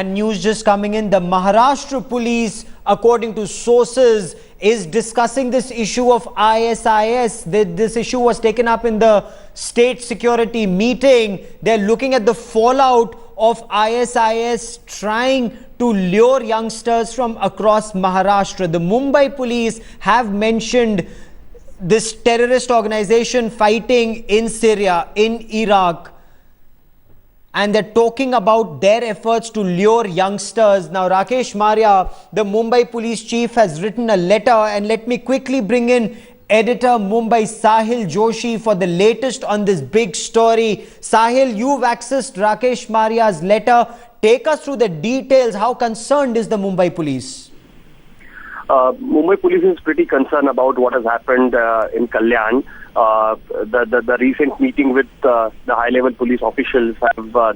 And news just coming in, the Maharashtra police, according to sources, is discussing this issue of ISIS. This issue was taken up in the state security meeting. They're looking at the fallout of ISIS trying to lure youngsters from across Maharashtra. The Mumbai police have mentioned this terrorist organization fighting in Syria, in Iraq, and they're talking about their efforts to lure youngsters. Now, Rakesh Maria, the Mumbai police chief, has written a letter, and let me quickly bring in editor Mumbai Sahil Joshi for the latest on this big story. Sahil, you've accessed Rakesh Maria's letter. Take us through the details. How concerned is the Mumbai police? Mumbai police is pretty concerned about what has happened in Kalyan. The recent meeting with the high-level police officials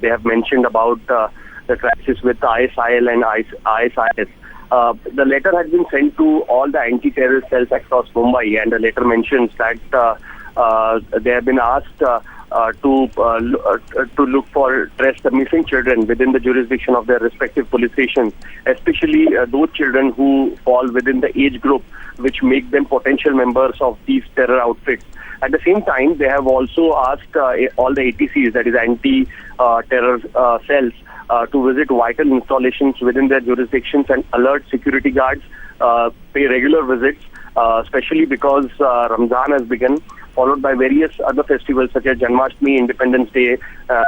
they have mentioned about the crisis with ISIL and ISIS. The letter has been sent to all the anti-terrorist cells across Mumbai, and the letter mentions that they have been asked to look for trace the missing children within the jurisdiction of their respective police stations, especially those children who fall within the age group which make them potential members of these terror outfits. At the same time, they have also asked all the ATCs, that is anti-terror cells, to visit vital installations within their jurisdictions and alert security guards, pay regular visits, especially because Ramzan has begun, followed by various other festivals such as Janmashtami, Independence Day,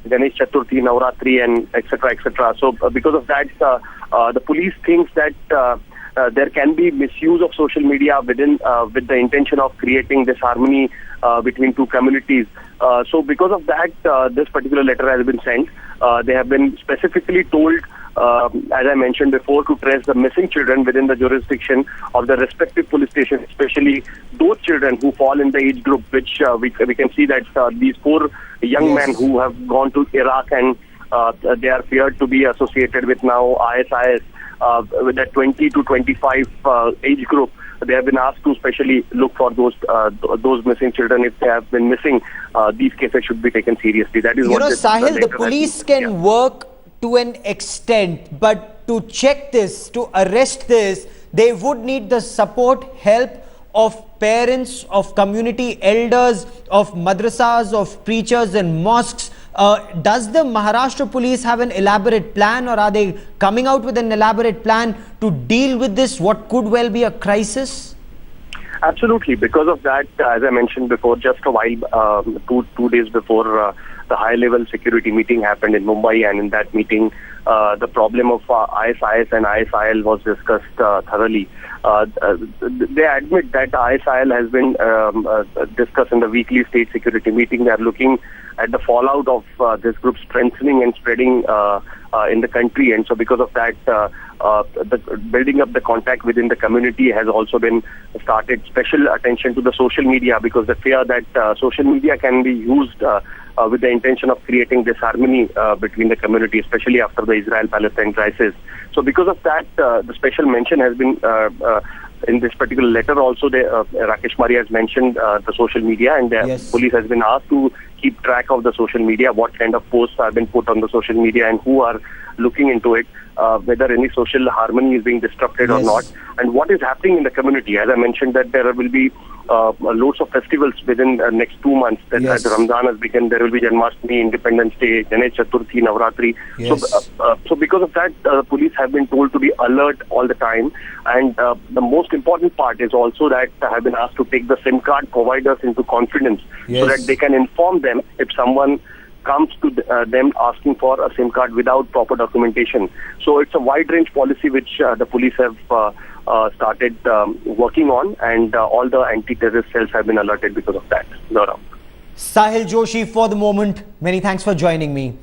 Ganesh Chaturthi, Navratri, and etc. etc. So because of that, the police thinks that there can be misuse of social media with the intention of creating disharmony between two communities. So because of that, this particular letter has been sent. They have been specifically told, as I mentioned before, to trace the missing children within the jurisdiction of the respective police stations, especially those children who fall in the age group, which we can see that these 4 young men who have gone to Iraq, and they are feared to be associated with now ISIS, with that 20 to 25 age group. They have been asked to specially look for those missing children. If they have been missing, these cases should be taken seriously. That is Sahil, the police can work to an extent, but to check this, to arrest this, they would need the support, help of parents, of community elders, of madrasas, of preachers and mosques. Does the Maharashtra police have an elaborate plan, or are they coming out with an elaborate plan to deal with this, what could well be a crisis? Absolutely. Because of that, as I mentioned before, just a while, two days before the high-level security meeting happened in Mumbai, and in that meeting, the problem of ISIS and ISIL was discussed thoroughly. They admit that ISIL has been discussed in the weekly state security meeting. They are looking at the fallout of this group strengthening and spreading in the country, and so because of that, the building up the contact within the community has also been started. Special attention to the social media, because the fear that social media can be used with the intention of creating disharmony between the community, especially after the Israel-Palestine crisis. So because of that, the special mention has been in this particular letter. Also, Rakesh Maria has mentioned the social media, and the police has been asked to keep track of the social media, what kind of posts have been put on the social media, and who are looking into it, whether any social harmony is being disrupted or not, and what is happening in the community. As I mentioned, that there will be loads of festivals within the next 2 months. As Ramzan has begun, there will be Janmashtami, Independence Day, Ganesh Chaturthi, Navratri. So because of that, police have been told to be alert all the time. And the most important part is also that have been asked to take the SIM card providers into confidence, so that they can inform them if someone comes to them asking for a SIM card without proper documentation. So it's a wide range policy which the police have started working on, and all the anti-terrorist cells have been alerted because of that. Sahil Joshi, for the moment, many thanks for joining me.